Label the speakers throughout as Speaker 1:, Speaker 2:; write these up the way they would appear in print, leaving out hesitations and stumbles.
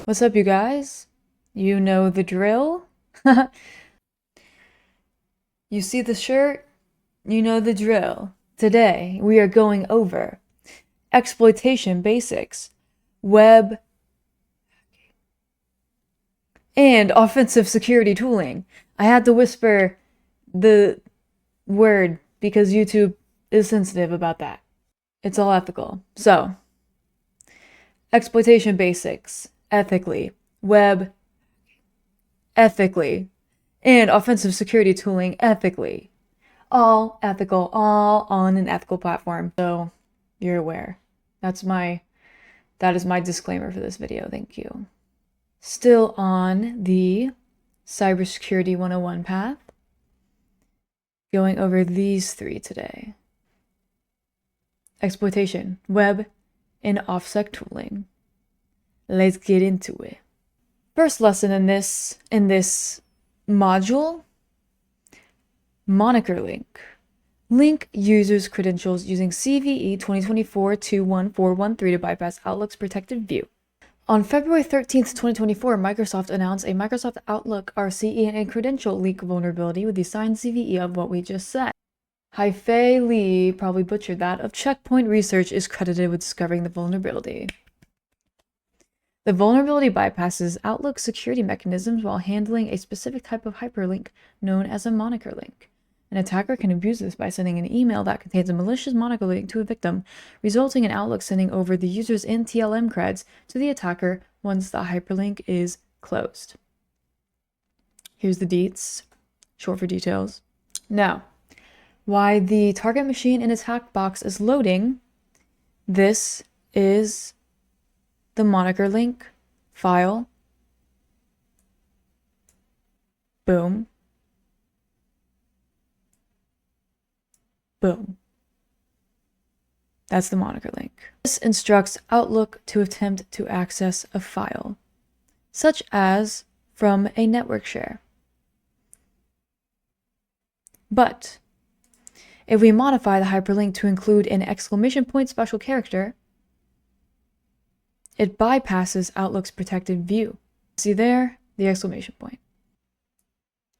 Speaker 1: What's up, you guys? You know the drill? You see the shirt? You know the drill. Today, we are going over exploitation basics, web, and offensive security tooling. I had to whisper the word because YouTube is sensitive about that. It's all ethical. So, exploitation basics, ethically, web, ethically, and offensive security tooling, ethically. All ethical, all on an ethical platform. So you're aware. That is my disclaimer for this video. Thank you. Still on the cybersecurity 101 path. Going over these three today. Exploitation, web, and OffSec tooling. Let's get into it. First lesson in this module, moniker link. Link users' credentials using CVE 2024-21413 to bypass Outlook's protected view. On February 13th, 2024, Microsoft announced a Microsoft Outlook RCE and a credential leak vulnerability with the signed CVE of what we just said. Haifei Li, probably butchered that, of Checkpoint Research is credited with discovering the vulnerability. The vulnerability bypasses Outlook security mechanisms while handling a specific type of hyperlink known as a moniker link. An attacker can abuse this by sending an email that contains a malicious moniker link to a victim, resulting in Outlook sending over the user's TLM creds to the attacker once the hyperlink is closed. Here's the deets, short for details. Now, while the target machine in attack box is loading, this is the moniker link file. Boom. Boom. That's the moniker link. This instructs Outlook to attempt to access a file, such as from a network share. But if we modify the hyperlink to include an exclamation point special character, it bypasses Outlook's protected view. See there, the exclamation point.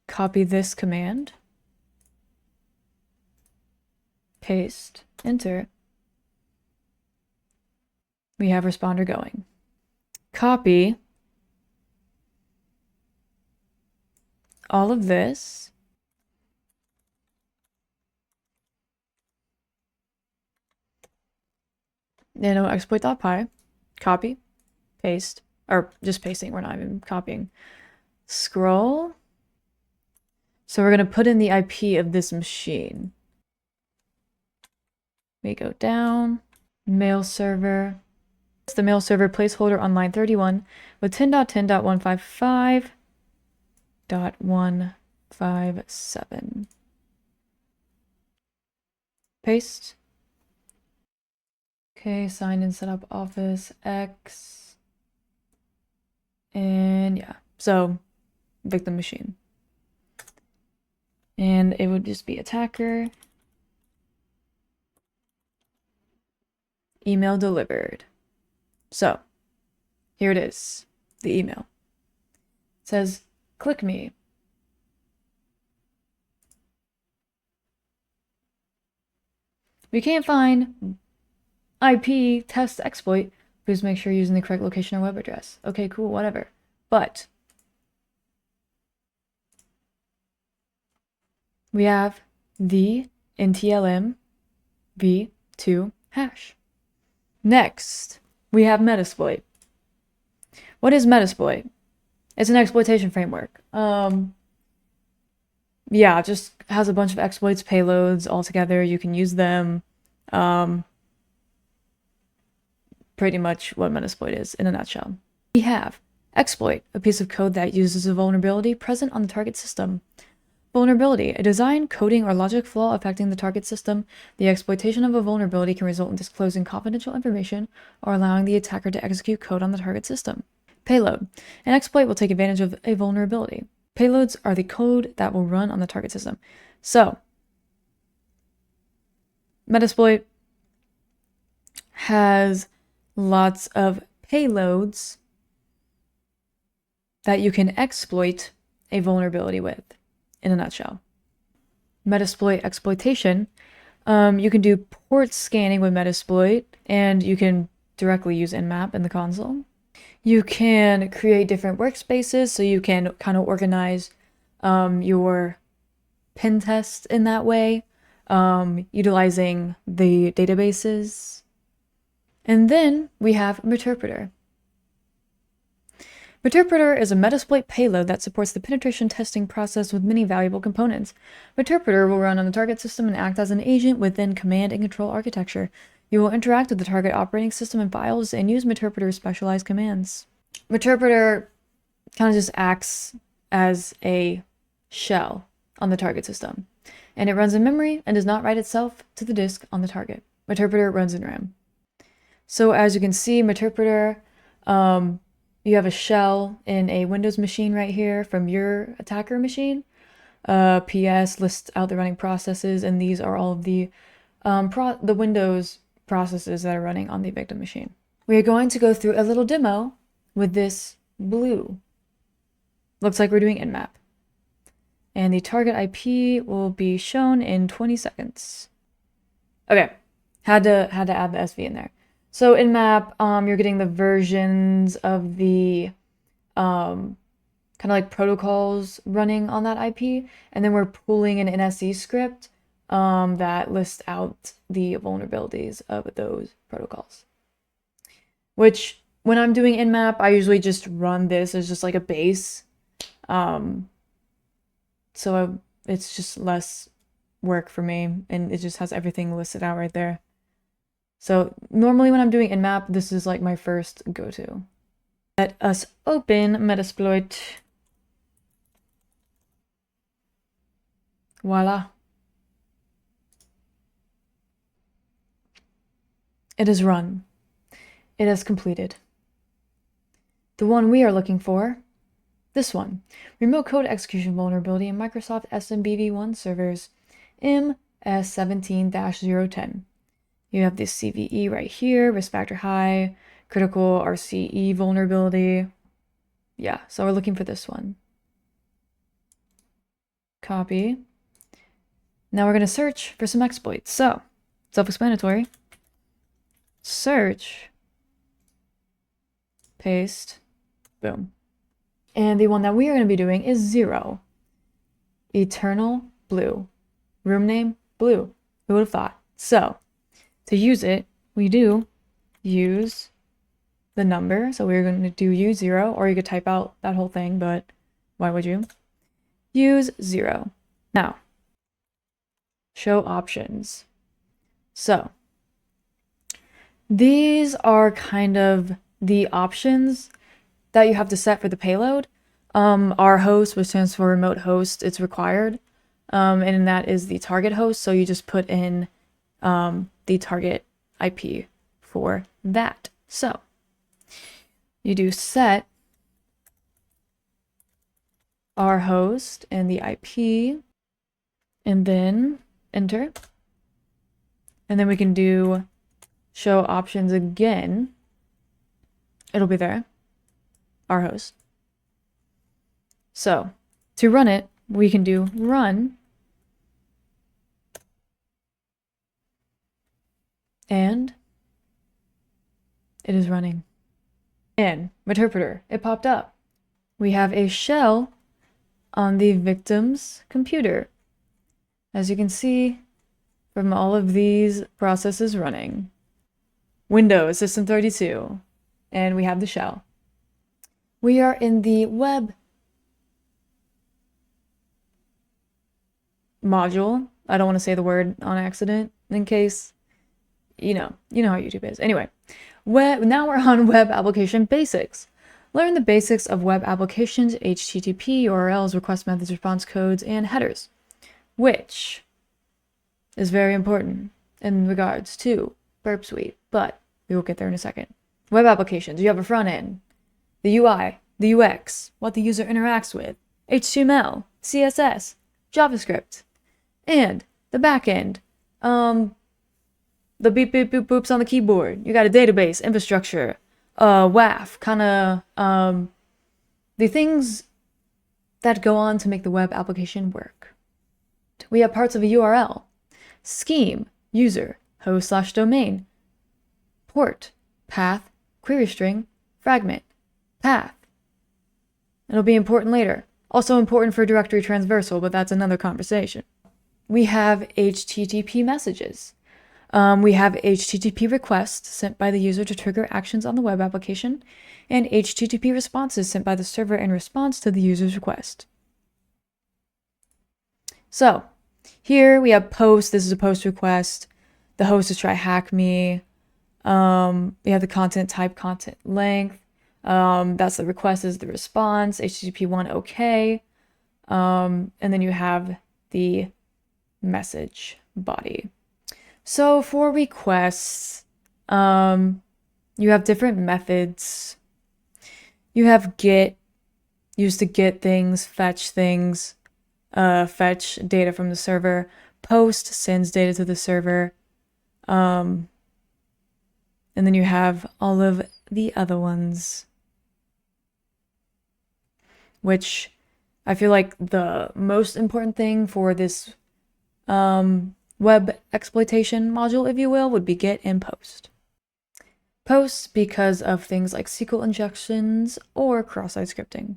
Speaker 1: Copy this command. Paste, enter. We have responder going. Copy all of this. Nano exploit.py. Copy, paste, or just pasting, we're not even copying. Scroll. So we're going to put in the IP of this machine. We go down, mail server. It's the mail server placeholder on line 31 with 10.10.155.157. Paste. Okay, sign in, set up Office X. And yeah, so victim machine. And it would just be attacker. Email delivered. So here it is, the email. It says, click me. We can't find IP test exploit. Please make sure you're using the correct location or web address. Okay, cool, whatever. But we have the NTLM v2 hash. Next, we have Metasploit. What is Metasploit? It's an exploitation framework. Yeah, it just has a bunch of exploits, payloads all together. You can use them. Pretty much what Metasploit is in a nutshell. We have exploit, a piece of code that uses a vulnerability present on the target system. Vulnerability, a design, coding, or logic flaw affecting the target system. The exploitation of a vulnerability can result in disclosing confidential information or allowing the attacker to execute code on the target system. Payload, an exploit will take advantage of a vulnerability. Payloads are the code that will run on the target system. So, Metasploit has lots of payloads that you can exploit a vulnerability with, in a nutshell. Metasploit exploitation. You can do port scanning with Metasploit, and you can directly use Nmap in the console. You can create different workspaces, so you can kind of organize your pen test in that way, utilizing the databases. And then we have Meterpreter. Meterpreter is a Metasploit payload that supports the penetration testing process with many valuable components. Meterpreter will run on the target system and act as an agent within command and control architecture. You will interact with the target operating system and files and use Meterpreter's specialized commands. Meterpreter kind of just acts as a shell on the target system, and it runs in memory and does not write itself to the disk on the target. Meterpreter runs in RAM. So as you can see, Meterpreter, you have a shell in a Windows machine right here from your attacker machine. PS lists out the running processes, and these are all of the Windows processes that are running on the victim machine. We are going to go through a little demo with this blue. Looks like we're doing Nmap. And the target IP will be shown in 20 seconds. Okay, had to add the SV in there. So in map, you're getting the versions of the kind of like protocols running on that IP, and then we're pulling an NSE script that lists out the vulnerabilities of those protocols. Which, when I'm doing Nmap, I usually just run this as just like a base. So it's just less work for me, and it just has everything listed out right there. So normally when I'm doing Nmap, this is like my first go-to. Let us open Metasploit. Voila. It is run. It has completed. The one we are looking for, this one. Remote code execution vulnerability in Microsoft SMBv1 servers, MS17-010. You have this CVE right here, risk factor high, critical RCE vulnerability. Yeah, so we're looking for this one. Copy. Now we're going to search for some exploits. So, self-explanatory. Search. Paste. Boom. And the one that we are going to be doing is 0. Eternal blue. Room name, blue. Who would have thought? So, to use it, we do use the number. So we're going to do use 0, or you could type out that whole thing, but why would you? Use 0. Now, show options. So, these are kind of the options that you have to set for the payload. Our host, which stands for remote host, it's required. And that is the target host. So you just put in the target IP for that. So you do set our host and the IP, and then enter. And then we can do show options again. It'll be there, our host. So to run it, we can do run, and it is running. And Meterpreter, it popped up. We have a shell on the victim's computer, as you can see from all of these processes running. Windows, System32, and we have the shell. We are in the web module. I don't want to say the word on accident in case, you know how YouTube is. Anyway, now we're on web application basics. Learn the basics of web applications, HTTP, URLs, request methods, response codes, and headers, which is very important in regards to Burp Suite, but we will get there in a second. Web applications, you have a front end, the UI, the UX, what the user interacts with, HTML, CSS, JavaScript, and the back end, the beep beep boop boops on the keyboard. You got a database, infrastructure, WAF, kind of the things that go on to make the web application work. We have parts of a URL, scheme, user, host/domain, port, path, query string, fragment, path. It'll be important later. Also important for directory transversal, but that's another conversation. We have HTTP messages. We have HTTP requests sent by the user to trigger actions on the web application, and HTTP responses sent by the server in response to the user's request. So, here we have post. This is a post request. The host is try hack me. We have the content type, content length. That's the request, is the response. HTTP1 OK. And then you have the message body. So for requests, you have different methods. You have get, used to get things, fetch data from the server. Post sends data to the server. And then you have all of the other ones, which I feel like the most important thing for this web exploitation module, if you will, would be get and post. Post because of things like SQL injections or cross-site scripting.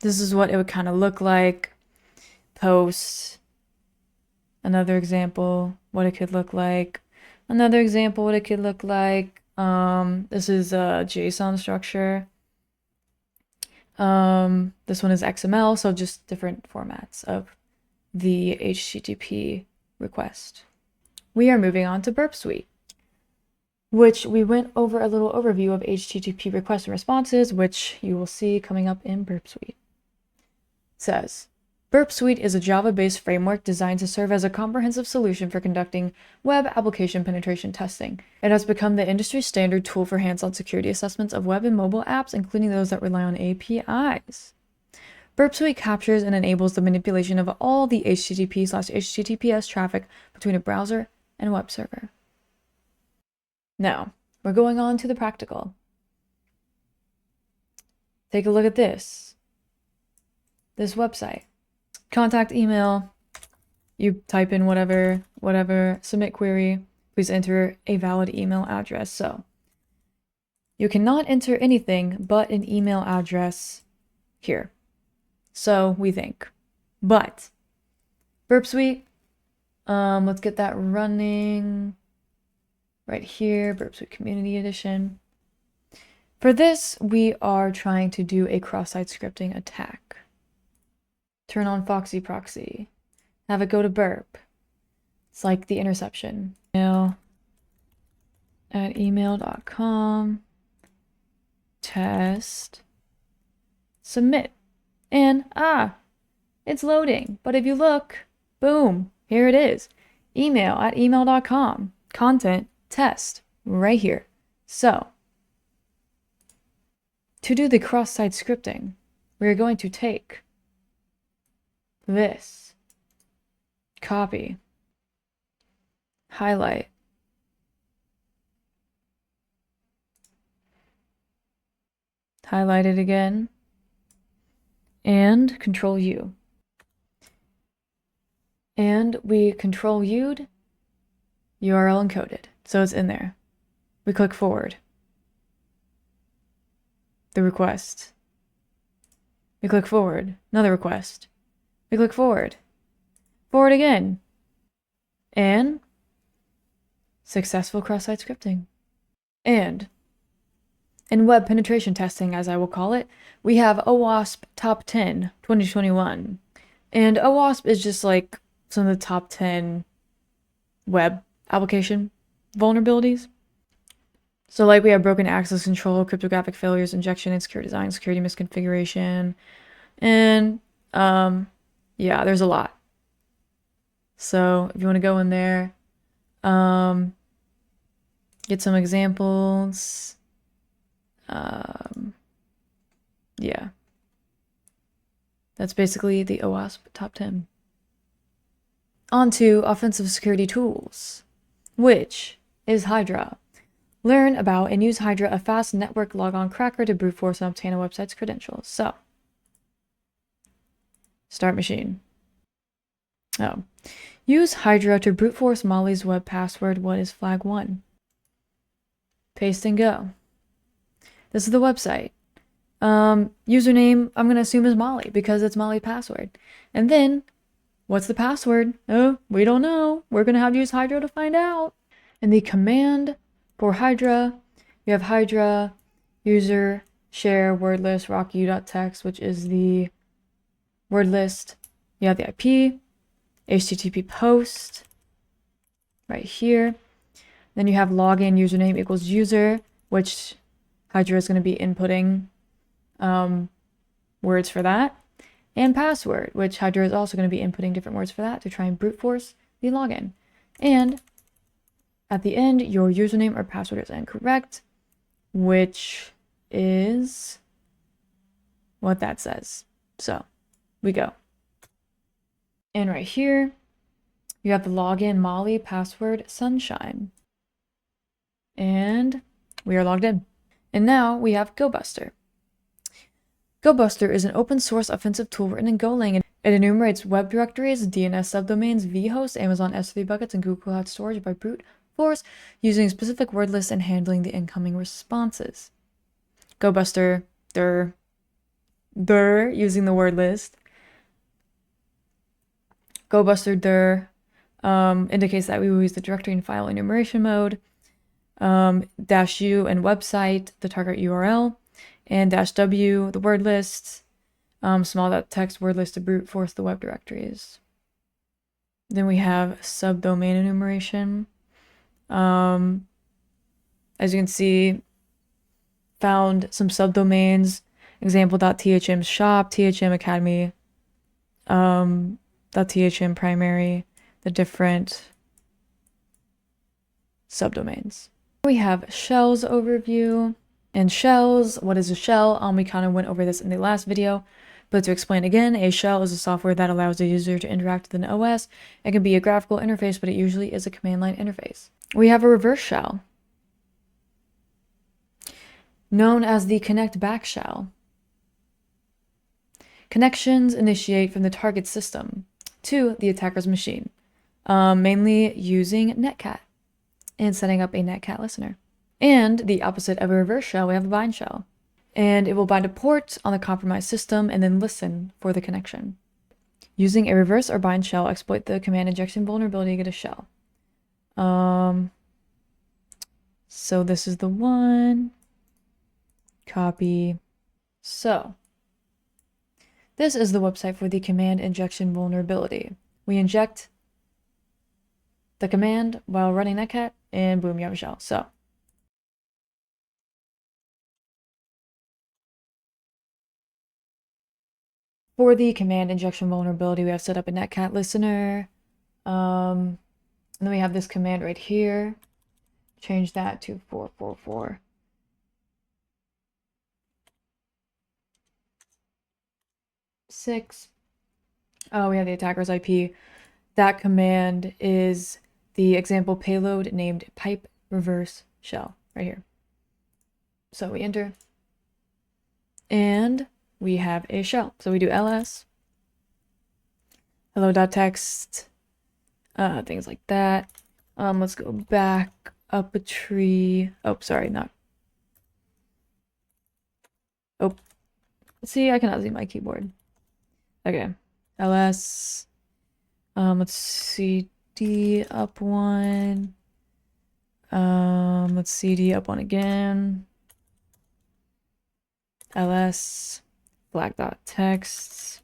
Speaker 1: This is what it would kind of look like. Post. Another example, what it could look like. Another example, what it could look like. This is a JSON structure. This one is XML, so just different formats of the HTTP request. We are moving on to Burp Suite, which we went over a little overview of HTTP requests and responses, which you will see coming up in Burp Suite. It says, Burp Suite is a Java-based framework designed to serve as a comprehensive solution for conducting web application penetration testing. It has become the industry standard tool for hands-on security assessments of web and mobile apps, including those that rely on APIs. Burp Suite captures and enables the manipulation of all the HTTP/HTTPS traffic between a browser and web server. Now, we're going on to the practical. Take a look at this website. Contact email, you type in whatever, submit query, please enter a valid email address. So you cannot enter anything but an email address here. So we think, but Burp Suite, let's get that running right here, Burp Suite Community Edition. For this, we are trying to do a cross-site scripting attack. Turn on Foxy Proxy. Have it go to Burp. It's like the interception. @email.com. Test. Submit. And, it's loading. But if you look, boom, here it is. email@email.com. Content, test, right here. So, to do the cross-site scripting, we're going to take this, copy, highlight, highlight it again, and Control U. And we Control U'd URL encoded, so it's in there. We click forward. The request. We click forward, another request. We click forward. Forward again. And successful cross-site scripting. And in web penetration testing, as I will call it, we have OASP Top 10 2021. And OASP is just like some of the top 10 web application vulnerabilities. So like we have broken access control, cryptographic failures, injection, insecure design, security misconfiguration, and yeah, there's a lot. So if you want to go in there, get some examples. Yeah. That's basically the OASP top 10. On to offensive security tools, which is Hydra. learn about and use Hydra, a fast network logon cracker, to brute force and obtain a website's credentials. So, start machine. Oh. Use Hydra to brute force Molly's web password. What is flag 1? Paste and go. This is the website. Username, I'm going to assume is Molly because it's Molly's password. And then, what's the password? Oh, we don't know. We're going to have to use Hydra to find out. And the command for Hydra, we have Hydra user share word list rocku.txt, which is the word list. You have the IP, HTTP post right here. Then you have login username equals user, which Hydra is going to be inputting words for that. And password, which Hydra is also going to be inputting different words for that to try and brute force the login. And at the end, your username or password is incorrect, which is what that says. So we go. And right here, you have the login Molly password sunshine. And we are logged in. And now we have Gobster. Gobster is an open source offensive tool written in Golang. It enumerates web directories, DNS subdomains, vhosts, Amazon S3 buckets, and Google Cloud Storage by brute force using specific word lists and handling the incoming responses. Gobster, using the word list. Gobster indicates that we will use the directory and file enumeration mode. -u and website, the target URL, and -w, the word list, small.txt word list to brute force the web directories. Then we have subdomain enumeration. As you can see, found some subdomains, example.thm shop, THM academy, .thm primary, the different subdomains. We have shells overview. And shells, what is a shell? We kind of went over this in the last video, but to explain again, a shell is a software that allows the user to interact with an OS. It can be a graphical interface, but it usually is a command line interface. We have a reverse shell, known as the connect back shell. Connections initiate from the target system to the attacker's machine, mainly using netcat and setting up a netcat listener. And the opposite of a reverse shell, we have a bind shell. And it will bind a port on the compromised system and then listen for the connection. Using a reverse or bind shell, exploit the command injection vulnerability to get a shell. So this is the one. Copy. So this is the website for the command injection vulnerability. We inject the command while running netcat, and boom, you have a shell. So for the command injection vulnerability, we have set up a netcat listener. And then we have this command right here. Change that to 444. Oh, we have the attacker's IP. That command is the example payload named pipe reverse shell right here. So we enter. And we have a shell. So we do ls, hello.txt, things like that. Let's go back up a tree. Oh, sorry, not. Oh, see, I cannot see my keyboard. Okay, ls. Let's see, d up one. Let's cd up one again. ls flag.txt.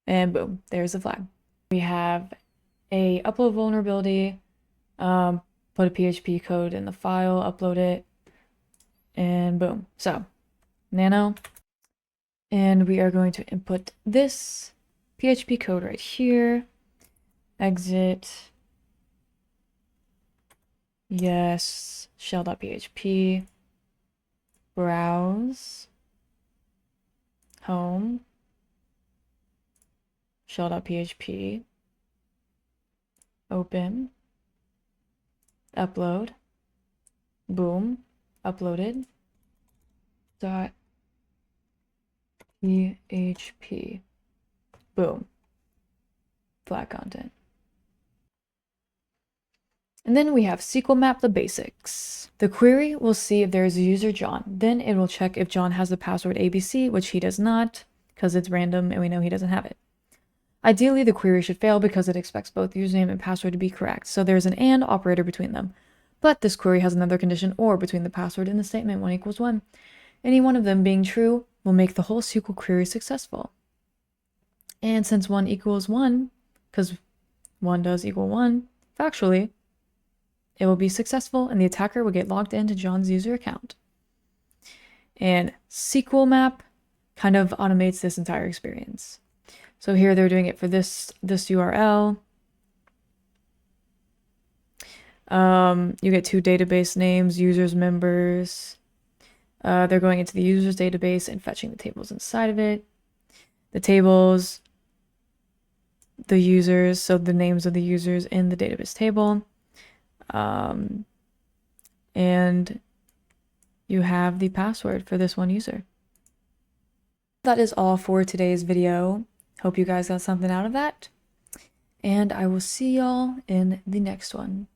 Speaker 1: And boom, there's the flag. We have a upload vulnerability, put a PHP code in the file, upload it, and boom. So, nano. And we are going to input this PHP code right here. Exit. Yes, shell.php. Browse. Home. Shell.php. Open. upload, boom, uploaded, dot PHP, boom, flat content. And then we have SQL Map the basics. The query will see if there is a user John. Then it will check if John has the password ABC, which he does not, because it's random and we know he doesn't have it. Ideally, the query should fail because it expects both username and password to be correct, so there's an AND operator between them. But this query has another condition OR between the password and the statement 1 equals 1. Any one of them being true will make the whole SQL query successful. And since 1 equals 1, because 1 does equal 1, factually, it will be successful and the attacker will get logged into John's user account. And SQL Map kind of automates this entire experience. So here they're doing it for this URL. You get 2 database names, users, members. They're going into the users database and fetching the tables inside of it. The tables, the users, so the names of the users in the database table. And you have the password for this one user. That is all for today's video. Hope you guys got something out of that. And I will see y'all in the next one.